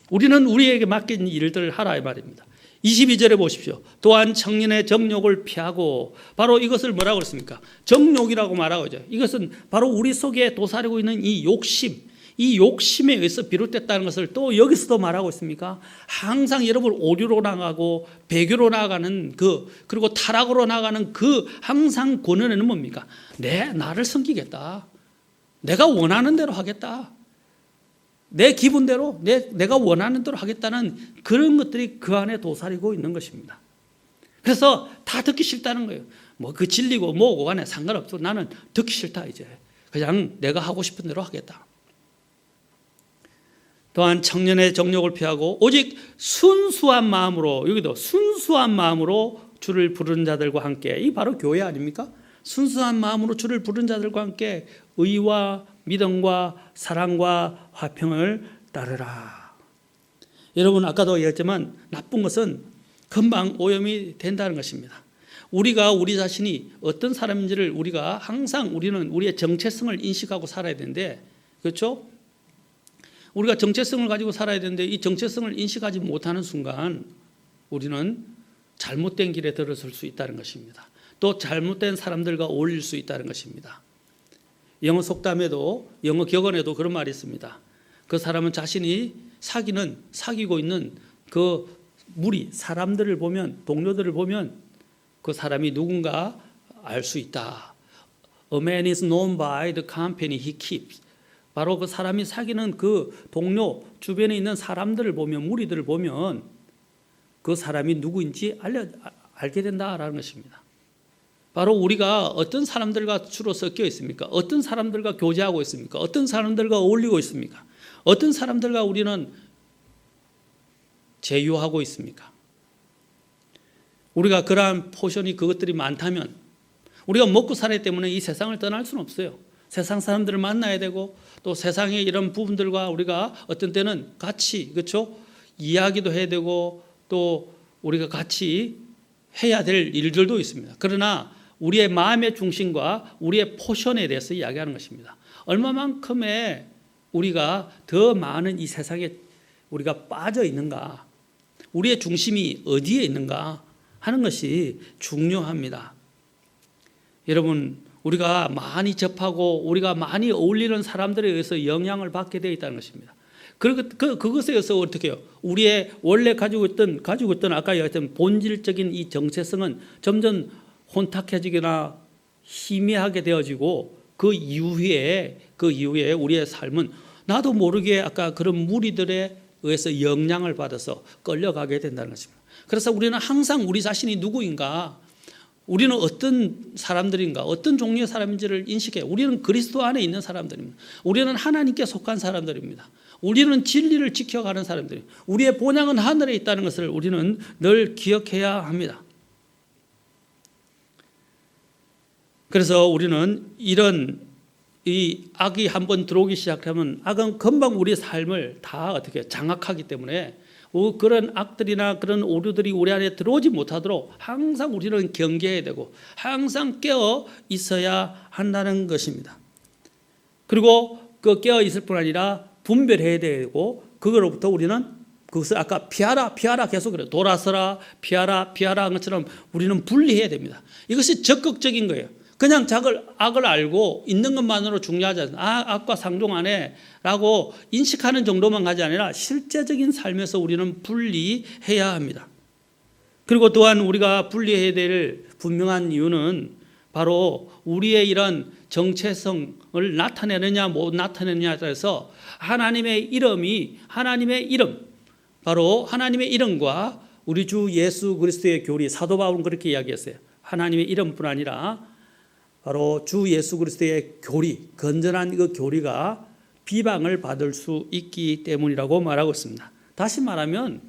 [SPEAKER 1] 우리는 우리에게 맡긴 일들을 하라 이 말입니다. 22절에 보십시오. 또한 청년의 정욕을 피하고, 바로 이것을 뭐라고 그랬습니까? 정욕이라고 말하고 있죠. 이것은 바로 우리 속에 도사리고 있는 이 욕심에 의해서 비롯됐다는 것을 또 여기서도 말하고 있습니까? 항상 여러분 오류로 나가고 배교로 나가는 그리고 타락으로 나가는 항상 권원에는 뭡니까? 나를 섬기겠다. 내가 원하는 대로 하겠다. 내 기분대로 내가 원하는 대로 하겠다는 그런 것들이 그 안에 도사리고 있는 것입니다. 그래서 다 듣기 싫다는 거예요. 뭐 그 진리고 뭐고 간에 상관없어. 나는 듣기 싫다 이제. 그냥 내가 하고 싶은 대로 하겠다. 또한 청년의 정욕을 피하고 오직 순수한 마음으로, 여기도 순수한 마음으로 주를 부르는 자들과 함께, 이 바로 교회 아닙니까? 순수한 마음으로 주를 부르는 자들과 함께 의와 믿음과 사랑과 화평을 따르라. 여러분 아까도 얘기했지만 나쁜 것은 금방 오염이 된다는 것입니다. 우리가 우리 자신이 어떤 사람인지를 우리가 항상 우리는 우리의 정체성을 인식하고 살아야 되는데, 그렇죠? 우리가 정체성을 가지고 살아야 되는데 이 정체성을 인식하지 못하는 순간 우리는 잘못된 길에 들어설 수 있다는 것입니다. 또 잘못된 사람들과 어울릴 수 있다는 것입니다. 영어 속담에도, 영어 격언에도 그런 말이 있습니다. 그 사람은 자신이 사귀고 있는 그 무리, 사람들을 보면, 동료들을 보면 그 사람이 누군가 알 수 있다. A man is known by the company he keeps. 바로 그 사람이 사귀는 그 동료, 주변에 있는 사람들을 보면, 무리들을 보면 그 사람이 누구인지 알게 된다라는 것입니다. 바로 우리가 어떤 사람들과 주로 섞여 있습니까? 어떤 사람들과 교제하고 있습니까? 어떤 사람들과 어울리고 있습니까? 어떤 사람들과 우리는 제휴하고 있습니까? 우리가 그러한 포션이 그것들이 많다면 우리가 먹고 살아야 때문에 이 세상을 떠날 수는 없어요. 세상 사람들을 만나야 되고 또 세상의 이런 부분들과 우리가 어떤 때는 같이, 그렇죠? 이야기도 해야 되고 또 우리가 같이 해야 될 일들도 있습니다. 그러나 우리의 마음의 중심과 우리의 포션에 대해서 이야기하는 것입니다. 얼마만큼의 우리가 더 많은 이 세상에 우리가 빠져 있는가, 우리의 중심이 어디에 있는가 하는 것이 중요합니다. 여러분, 우리가 많이 접하고 우리가 많이 어울리는 사람들에 의해서 영향을 받게 되어 있다는 것입니다. 그것에 의해서 어떻게 해요? 우리의 원래 가지고 있던 아까 얘기했던 본질적인 이 정체성은 점점 혼탁해지거나 희미하게 되어지고 그 이후에 우리의 삶은 나도 모르게 아까 그런 무리들에 의해서 영향을 받아서 끌려가게 된다는 것입니다. 그래서 우리는 항상 우리 자신이 누구인가, 우리는 어떤 사람들인가, 어떤 종류의 사람인지를 인식해요. 우리는 그리스도 안에 있는 사람들입니다. 우리는 하나님께 속한 사람들입니다. 우리는 진리를 지켜가는 사람들입니다. 우리의 본향은 하늘에 있다는 것을 우리는 늘 기억해야 합니다. 그래서 우리는 이 악이 한번 들어오기 시작하면 악은 금방 우리의 삶을 다 어떻게 장악하기 때문에 그런 악들이나 그런 오류들이 우리 안에 들어오지 못하도록 항상 우리는 경계해야 되고 항상 깨어 있어야 한다는 것입니다. 그리고 그 깨어 있을 뿐 아니라 분별해야 되고 그거로부터 우리는 그것을 아까 피하라 계속 그래요. 돌아서라, 피하라 한 것처럼 우리는 분리해야 됩니다. 이것이 적극적인 거예요. 그냥 악을 알고 있는 것만으로 중요하지 않습니다. 악과 상종 안 해 라고 인식하는 정도만 가지 아니라 실제적인 삶에서 우리는 분리해야 합니다. 그리고 또한 우리가 분리해야 될 분명한 이유는 바로 우리의 이런 정체성을 나타내느냐 못 나타내느냐에 따라서 하나님의 이름, 바로 하나님의 이름과 우리 주 예수 그리스도의 교리, 사도 바울은 그렇게 이야기했어요. 하나님의 이름뿐 아니라 바로 주 예수 그리스도의 교리, 건전한 그 교리가 비방을 받을 수 있기 때문이라고 말하고 있습니다. 다시 말하면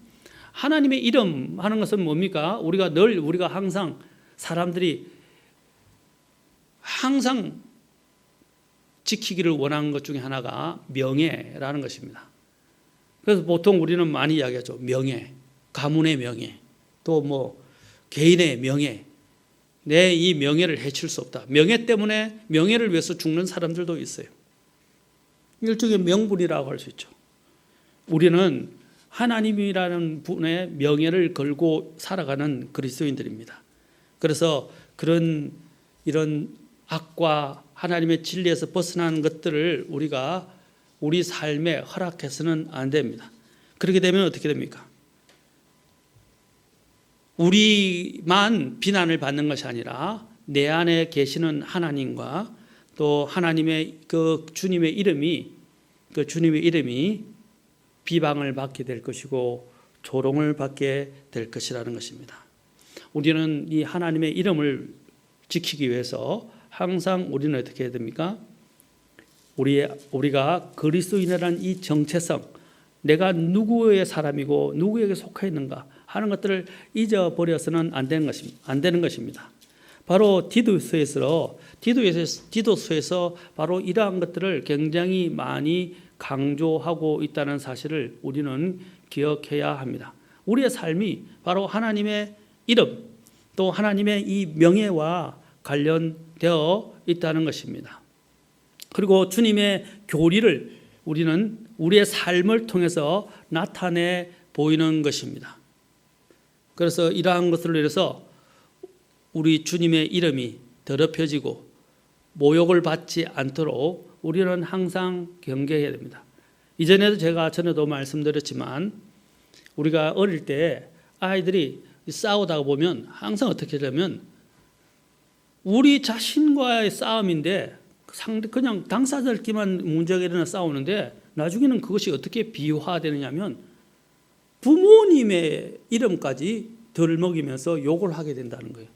[SPEAKER 1] 하나님의 이름 하는 것은 뭡니까? 우리가 항상 사람들이 항상 지키기를 원하는 것 중에 하나가 명예라는 것입니다. 그래서 보통 우리는 많이 이야기하죠. 명예, 가문의 명예, 또 뭐 개인의 명예. 내 이 명예를 해칠 수 없다. 명예 때문에 명예를 위해서 죽는 사람들도 있어요. 일종의 명분이라고 할 수 있죠. 우리는 하나님이라는 분의 명예를 걸고 살아가는 그리스도인들입니다. 그래서 이런 악과 하나님의 진리에서 벗어나는 것들을 우리가 우리 삶에 허락해서는 안 됩니다. 그렇게 되면 어떻게 됩니까? 우리만 비난을 받는 것이 아니라 내 안에 계시는 하나님과 또 하나님의 그 주님의 이름이 그 주님의 이름이 비방을 받게 될 것이고 조롱을 받게 될 것이라는 것입니다. 우리는 이 하나님의 이름을 지키기 위해서 항상 우리는 어떻게 해야 됩니까? 우리가 그리스도인이라는 이 정체성, 내가 누구의 사람이고 누구에게 속해 있는가 하는 것들을 잊어버려서는 안 되는 것입니다. 바로 디도서에서 바로 이러한 것들을 굉장히 많이 강조하고 있다는 사실을 우리는 기억해야 합니다. 우리의 삶이 바로 하나님의 이름 또 하나님의 이 명예와 관련되어 있다는 것입니다. 그리고 주님의 교리를 우리는 우리의 삶을 통해서 나타내 보이는 것입니다. 그래서 이러한 것들로 인해서 우리 주님의 이름이 더럽혀지고 모욕을 받지 않도록 우리는 항상 경계해야 됩니다. 이전에도 제가 전에도 말씀드렸지만 우리가 어릴 때 아이들이 싸우다가 보면 항상 어떻게 하냐면 우리 자신과의 싸움인데 그냥 당사자들끼리만 문제가 일어나 싸우는데 나중에는 그것이 어떻게 비화되느냐면 부모님의 이름까지 덜 먹이면서 욕을 하게 된다는 거예요.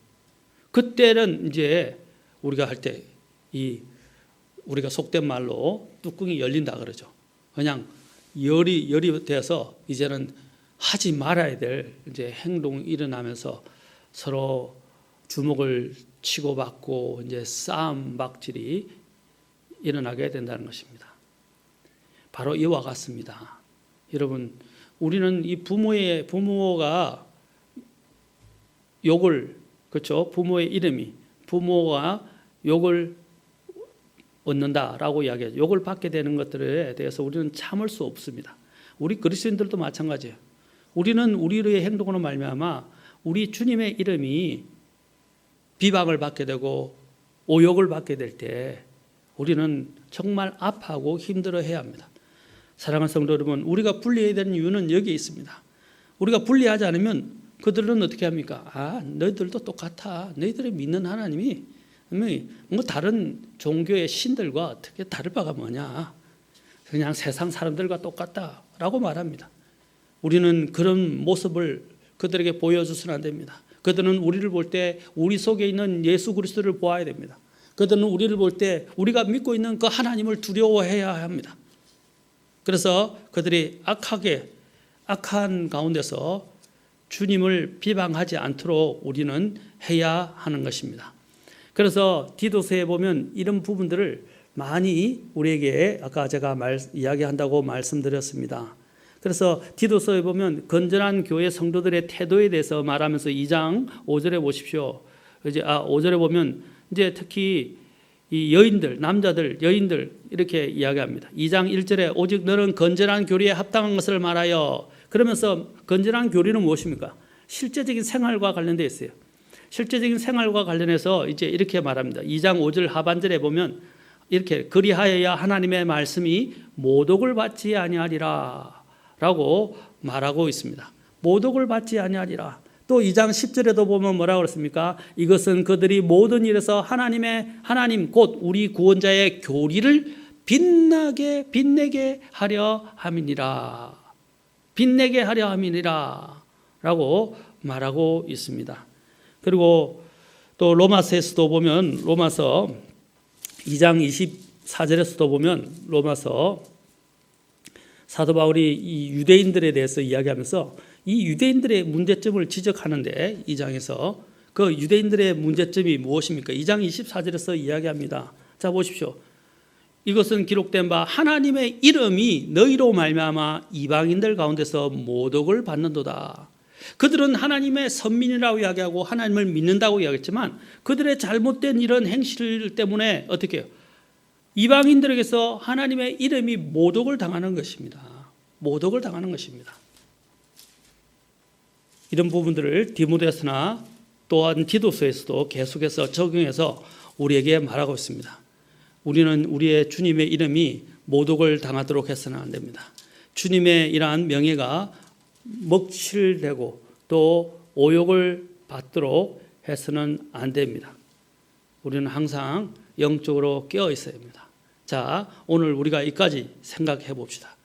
[SPEAKER 1] 그때는 이제 우리가 할 때 우리가 속된 말로 뚜껑이 열린다 그러죠. 그냥 열이 돼서 이제는 하지 말아야 될 이제 행동이 일어나면서 서로 주먹을 치고받고 이제 싸움 박질이 일어나게 된다는 것입니다. 바로 이와 같습니다. 여러분, 우리는 이 부모가 욕을 그렇죠? 부모의 이름이 부모가 욕을 얻는다라고 이야기하죠. 욕을 받게 되는 것들에 대해서 우리는 참을 수 없습니다. 우리 그리스도인들도 마찬가지예요. 우리는 우리의 행동으로 말미암아 우리 주님의 이름이 비방을 받게 되고 오욕을 받게 될 때 우리는 정말 아파하고 힘들어해야 합니다. 사랑하는 성도 여러분, 우리가 분리해야 되는 이유는 여기에 있습니다. 우리가 분리하지 않으면 그들은 어떻게 합니까? 너희들도 똑같아. 너희들이 믿는 하나님이 뭐 다른 종교의 신들과 어떻게 다를 바가 뭐냐. 그냥 세상 사람들과 똑같다라고 말합니다. 우리는 그런 모습을 그들에게 보여줘서는 안 됩니다. 그들은 우리를 볼 때 우리 속에 있는 예수 그리스도를 보아야 됩니다. 그들은 우리를 볼 때 우리가 믿고 있는 그 하나님을 두려워해야 합니다. 그래서 그들이 악한 가운데서 주님을 비방하지 않도록 우리는 해야 하는 것입니다. 그래서 디도서에 보면 이런 부분들을 많이 우리에게 아까 제가 이야기한다고 말씀드렸습니다. 그래서 디도서에 보면 건전한 교회 성도들의 태도에 대해서 말하면서 2장 5절에 보십시오. 5절에 보면 이제 특히 이 남자들, 여인들 이렇게 이야기합니다. 2장 1절에 오직 너는 건전한 교리에 합당한 것을 말하여, 그러면서 건전한 교리는 무엇입니까? 실제적인 생활과 관련되어 있어요. 실제적인 생활과 관련해서 이제 이렇게 말합니다. 2장 5절 하반절에 보면 이렇게 그리하여야 하나님의 말씀이 모독을 받지 아니하리라 라고 말하고 있습니다. 모독을 받지 아니하리라. 또 2장 10절에도 보면 뭐라고 그랬습니까? 이것은 그들이 모든 일에서 하나님 곧 우리 구원자의 교리를 빛내게 하려 함이니라. 빛내게 하려 함이니라 라고 말하고 있습니다. 그리고 또 로마서에서도 보면 로마서 2장 24절에서도 보면 로마서 사도 바울이 이 유대인들에 대해서 이야기하면서 이 유대인들의 문제점을 지적하는데 2장에서 그 유대인들의 문제점이 무엇입니까? 2장 24절에서 이야기합니다. 자 보십시오. 이것은 기록된 바 하나님의 이름이 너희로 말미암아 이방인들 가운데서 모독을 받는도다. 그들은 하나님의 선민이라고 이야기하고 하나님을 믿는다고 이야기했지만 그들의 잘못된 이런 행실 때문에 어떻게 해요? 이방인들에게서 하나님의 이름이 모독을 당하는 것입니다. 모독을 당하는 것입니다. 이런 부분들을 디모데서나 또한 디도서에서도 계속해서 적용해서 우리에게 말하고 있습니다. 우리는 우리의 주님의 이름이 모독을 당하도록 해서는 안 됩니다. 주님의 이러한 명예가 먹칠되고 또 오욕을 받도록 해서는 안 됩니다. 우리는 항상 영적으로 깨어 있어야 합니다. 자, 오늘 우리가 이까지 생각해 봅시다.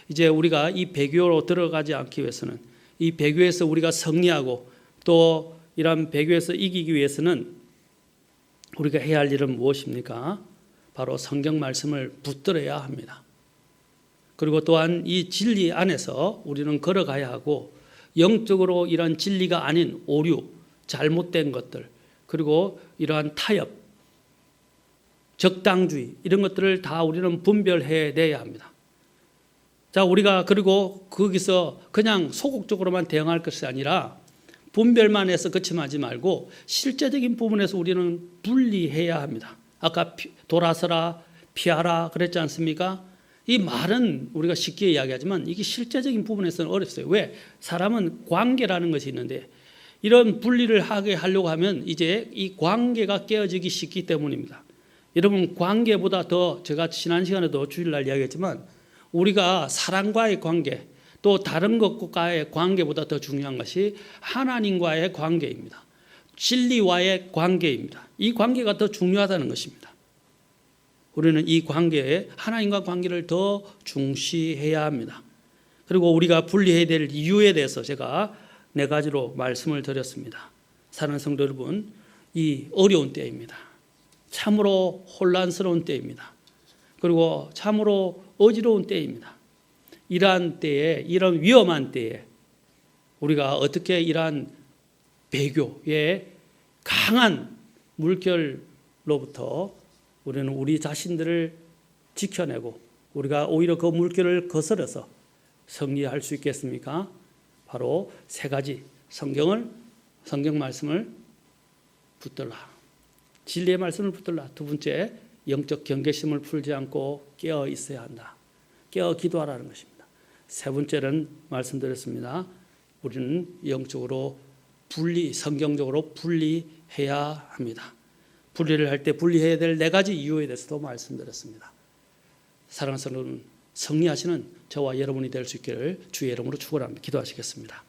[SPEAKER 1] 이제 우리가 이 배교로 들어가지 않기 위해서는, 이 배교에서 우리가 승리하고 또 이런 배교에서 이기기 위해서는 우리가 해야 할 일은 무엇입니까? 바로 성경 말씀을 붙들어야 합니다. 그리고 또한 이 진리 안에서 우리는 걸어가야 하고, 영적으로 이러한 진리가 아닌 오류, 잘못된 것들, 그리고 이러한 타협, 적당주의, 이런 것들을 다 우리는 분별해내야 합니다. 자, 우리가 그리고 거기서 그냥 소극적으로만 대응할 것이 아니라 분별만 해서 그치하지 말고 실제적인 부분에서 우리는 분리해야 합니다. 아까 돌아서라, 피하라 그랬지 않습니까? 이 말은 우리가 쉽게 이야기하지만 이게 실제적인 부분에서는 어렵어요. 왜? 사람은 관계라는 것이 있는데 이런 분리를 하게 하려고 하면 이제 이 관계가 깨어지기 쉽기 때문입니다. 여러분, 관계보다 더, 제가 지난 시간에도 주일날 이야기했지만 우리가 사람과의 관계, 또 다른 것과의 관계보다 더 중요한 것이 하나님과의 관계입니다. 진리와의 관계입니다. 이 관계가 더 중요하다는 것입니다. 우리는 이 관계에, 하나님과 관계를 더 중시해야 합니다. 그리고 우리가 분리해야 될 이유에 대해서 제가 4가지로 말씀을 드렸습니다. 사랑하는 성도 여러분, 이 어려운 때입니다. 참으로 혼란스러운 때입니다. 그리고 참으로 어지러운 때입니다. 이러한 때에, 이런 위험한 때에 우리가 어떻게 이러한 배교의 강한 물결로부터 우리는 우리 자신들을 지켜내고 우리가 오히려 그 물결을 거스려서 승리할 수 있겠습니까? 바로 3가지 성경 말씀을 붙들라. 진리의 말씀을 붙들라. 2번째, 영적 경계심을 풀지 않고 깨어 있어야 한다. 깨어 기도하라는 것입니다. 3번째는 말씀드렸습니다. 우리는 영적으로 성경적으로 분리해야 합니다. 분리를 할 때 분리해야 될 4가지 이유에 대해서도 말씀드렸습니다. 사랑하는 성도는 승리하시는 저와 여러분이 될 수 있기를 주의 이름으로 축원합니다. 기도하시겠습니다.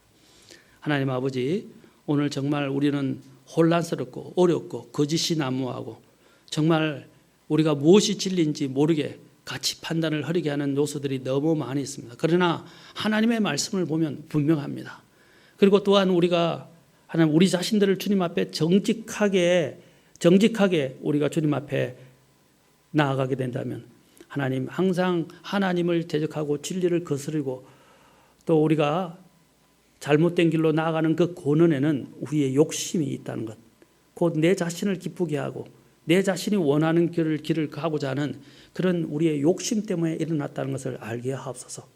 [SPEAKER 1] 하나님 아버지, 오늘 정말 우리는 혼란스럽고 어렵고 거짓이 난무하고 정말 우리가 무엇이 진리인지 모르게 가치 판단을 흐리게 하는 요소들이 너무 많이 있습니다. 그러나 하나님의 말씀을 보면 분명합니다. 그리고 또한 우리가 하나님, 우리 자신들을 주님 앞에 정직하게 우리가 주님 앞에 나아가게 된다면 하나님, 항상 하나님을 대적하고 진리를 거스르고 또 우리가 잘못된 길로 나아가는 그 고난에는 우리의 욕심이 있다는 것, 곧 내 자신을 기쁘게 하고 내 자신이 원하는 길을 가고자 하는 그런 우리의 욕심 때문에 일어났다는 것을 알게 하옵소서.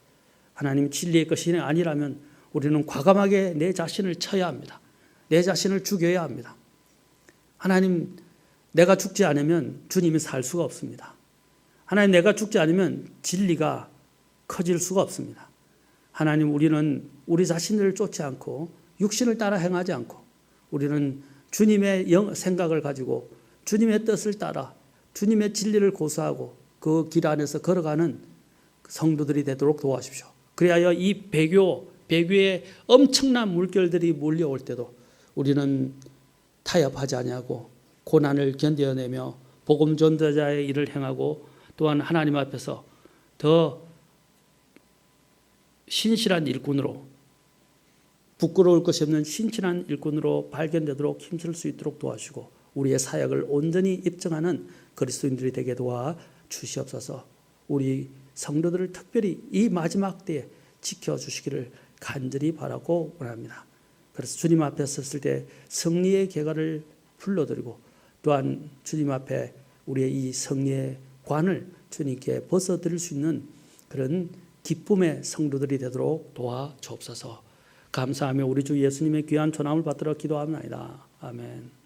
[SPEAKER 1] 하나님, 진리의 것이 아니라면 우리는 과감하게 내 자신을 쳐야 합니다. 내 자신을 죽여야 합니다. 하나님, 내가 죽지 않으면 주님이 살 수가 없습니다. 하나님, 내가 죽지 않으면 진리가 커질 수가 없습니다. 하나님, 우리는 우리 자신을 쫓지 않고 육신을 따라 행하지 않고 우리는 주님의 생각을 가지고 주님의 뜻을 따라 주님의 진리를 고수하고 그 길 안에서 걸어가는 성도들이 되도록 도와주십시오. 그리하여 이 배교의 엄청난 물결들이 몰려올 때도 우리는 타협하지 아니하고 고난을 견뎌내며 복음 전도자의 일을 행하고 또한 하나님 앞에서 더 신실한 일꾼으로, 부끄러울 것이 없는 신실한 일꾼으로 발견되도록 힘쓸 수 있도록 도와주시고 우리의 사역을 온전히 입증하는 그리스도인들이 되게 도와 주시옵소서. 우리 성도들을 특별히 이 마지막 때에 지켜주시기를 간절히 바라고 원합니다. 그래서 주님 앞에 섰을 때 승리의 계가를 불러드리고 또한 주님 앞에 우리의 이 승리의 관을 주님께 벗어드릴 수 있는 그런 기쁨의 성도들이 되도록 도와주옵소서. 감사하며 우리 주 예수님의 귀한 초남을 받들어 기도합니다. 아멘.